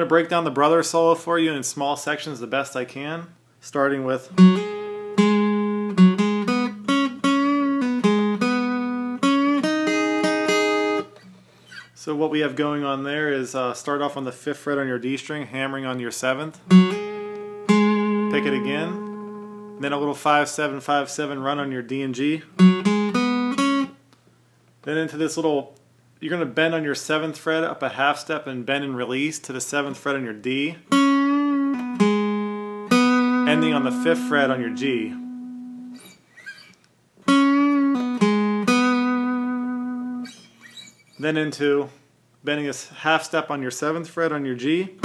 going to break down the brother solo for you in small sections the best I can, starting with so what we have going on there is start off on the 5th fret on your D string, hammering on your 7th, pick it again, then a little 5-7 5-7 run on your D and G, then into this little, you're going to bend on your 7th fret up a half step and bend and release to the 7th fret on your D, ending on the 5th fret on your G. Then into bending a half step on your 7th fret on your G,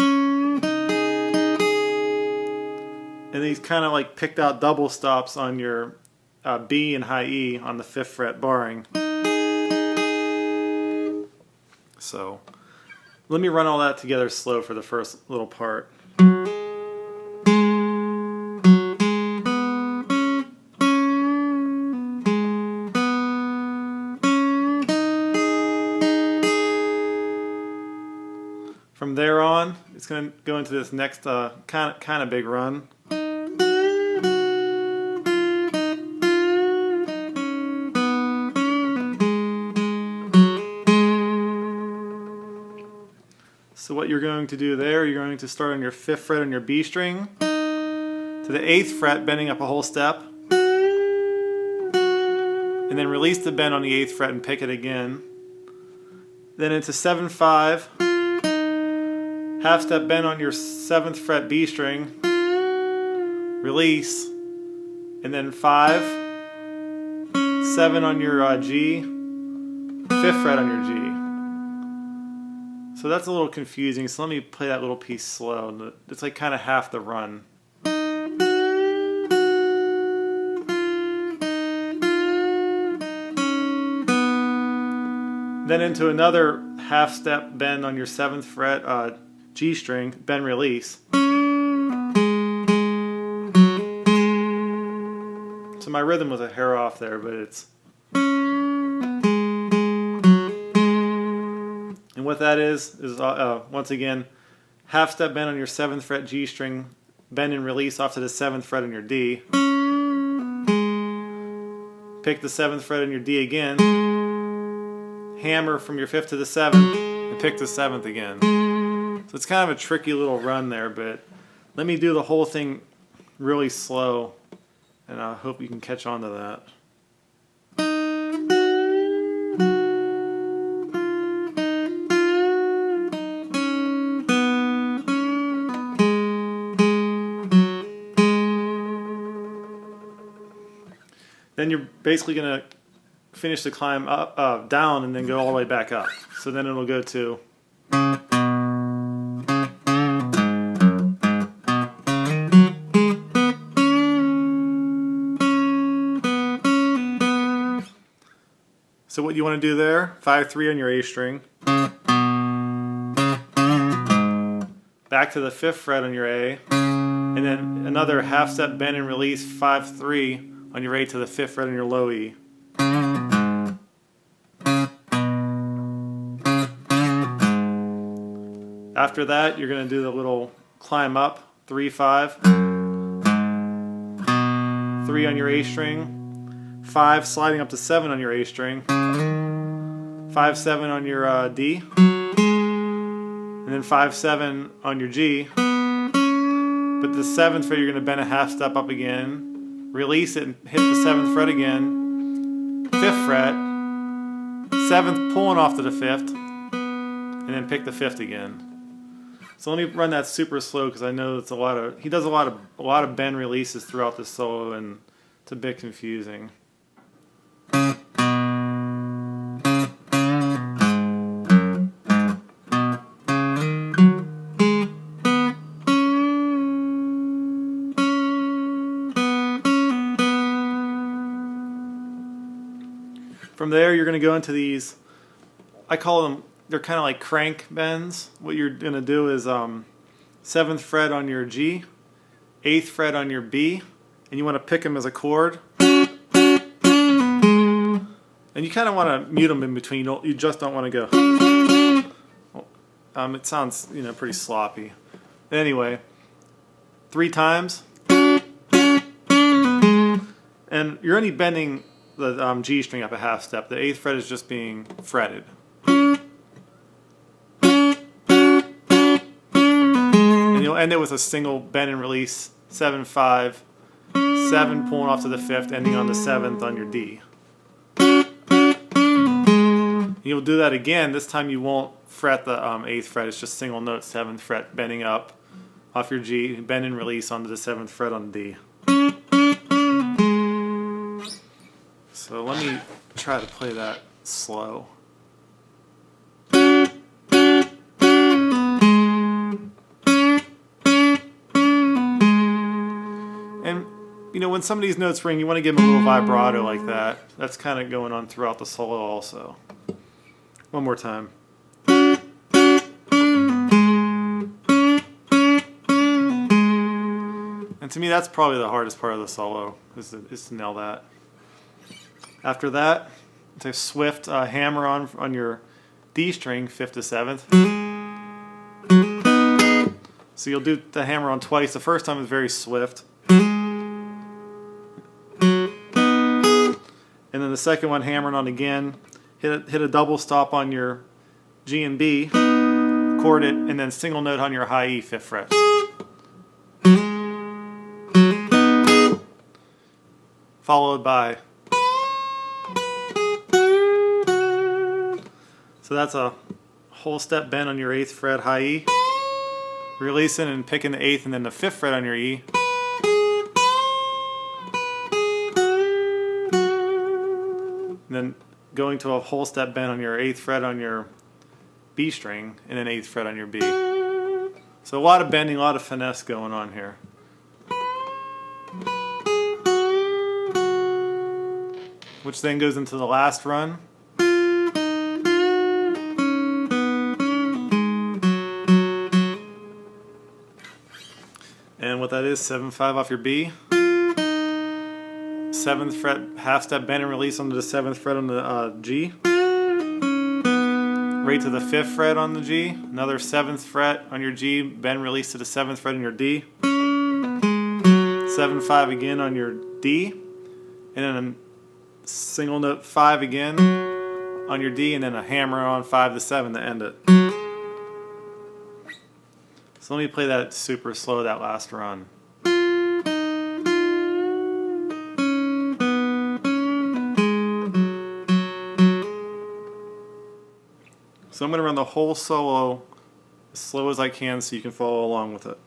and these kind of like picked out double stops on your B and high E on the 5th fret barring. So let me run all that together slow for the first little part. From there on, it's going to go into this next kind of big run. So what you're going to do there, you're going to start on your 5th fret on your B string to the 8th fret, bending up a whole step, and then release the bend on the 8th fret and pick it again. Then into 7-5. Half step bend on your 7th fret B string, release, and then 5-7 on your G, 5th fret on your G. So that's a little confusing, so let me play that little piece slow. It's like kind of half the run. Then into another half step bend on your 7th fret G string, bend release. So my rhythm was a hair off there, but it's... And what that is once again, half step bend on your 7th fret G string, bend and release off to the 7th fret on your D. Pick the 7th fret on your D again, hammer from your 5th to the 7th, and pick the 7th again. So it's kind of a tricky little run there, but let me do the whole thing really slow, and I hope you can catch on to that. Then you're basically going to finish the climb up, down, and then go all the way back up. So then it'll go to... So what you want to do there, 5-3 on your A string, back to the 5th fret on your A, and then another half step bend and release 5-3 on your A to the 5th fret on your low E. After that, you're going to do the little climb up, 3-5, 3 on your A string, 5 sliding up to 7 on your A string, 5-7 on your D, and then 5-7 on your G. But the 7th fret you're going to bend a half step up again, release it and hit the 7th fret again, 5th fret, 7th pulling off to the 5th, and then pick the 5th again. So let me run that super slow because I know it's he does a lot of bend releases throughout the solo, and it's a bit confusing. From there, you're going to go into these, I call them, they're kind of like crank bends. What you're going to do is 7th fret on your G, 8th fret on your B, and you want to pick them as a chord. And you kind of want to mute them in between. You just don't want to go. It sounds, pretty sloppy. Anyway, 3 times, and you're only bending the G string up a half step. The 8th fret is just being fretted. And you'll end it with a single bend and release, 7-5, 7 pulling off to the 5th, ending on the 7th on your D. You'll do that again. This time you won't fret the 8th fret. It's just single note 7th fret bending up off your G, bend and release onto the 7th fret on the D. So let me try to play that slow. And when some of these notes ring, you want to give them a little vibrato like that. That's kind of going on throughout the solo also. One more time. And to me, that's probably the hardest part of the solo, is to nail that. After that, it's a swift hammer on your D string, 5th to 7th. So you'll do the hammer on twice. The first time is very swift. And then the second one, hammering on again. Hit a double stop on your G and B, chord it, and then single note on your high E, 5th fret. Followed by. So that's a whole step bend on your 8th fret high E, releasing and picking the 8th and then the 5th fret on your E. And then going to a whole step bend on your 8th fret on your B string and then 8th fret on your B. So a lot of bending, a lot of finesse going on here. Which then goes into the last run. And what that is, 7-5 off your B. 7th fret, half step bend and release onto the 7th fret on the G. Right to the 5th fret on the G. Another 7th fret on your G, bend release to the 7th fret on your D. 7-5 again on your D. And then a single note 5 again on your D, and then a hammer on 5 to 7 to end it. So let me play that super slow, that last run. So I'm going to run the whole solo as slow as I can so you can follow along with it.